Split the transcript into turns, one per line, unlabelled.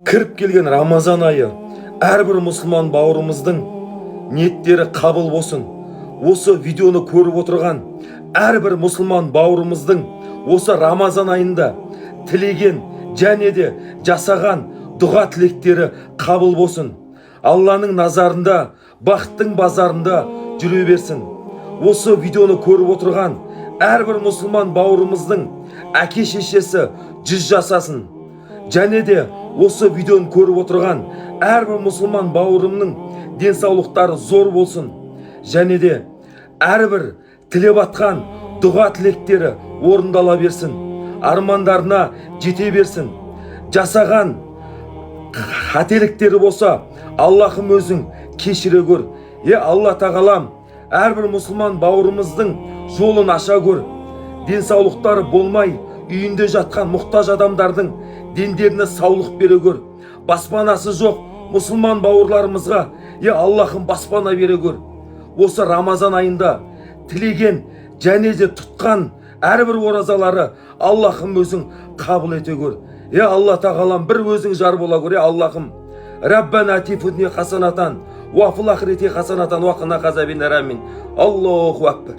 Кіріп келген Рамазан айы әрбір мұсылман бауырымыздың ниеттері қабыл болсын. Осы видеоны көріп отырған әрбір мұсылман бауырымыздың осы Рамазан айында тілеген және де жасаған дұға тілектері қабыл болсын. Алланың назарында, бақыттың базарында жүре берсін. Осы видеоны көріп отырған әрбір мұсылман бауырымыздың әке шешесі 100 жасасын. Және де осы видеоны көріп отырған әрбір мұсылман бауырымның денсаулықтары зор болсын. Және де әрбір тілеп атқан дұға тілектері орындала берсін. Армандарына жете берсін. Жасаған қателіктері болса, Аллахым өзің кешіре көр. Алла тағалам, әрбір мұсылман бауырымыздың жолын аша көр. Денсаулықтары болмай, үйінде жатқан мұқтаж адамдардың дендеріне саулық бере көр. Баспанасы жоқ мұсылман бауырларымызға, Аллахым баспана бере көр. Осы Рамазан айында тілеген және де тұтқан әрбір оразалары Аллахым өзің қабыл ете көр. Алла тағалам, бір өзің жар бола көр. Аллахым, Раббана ати фи дуния хасанатан ва фил ахирати хасанатан ва қина ғазабан нар. Аллаху акбар.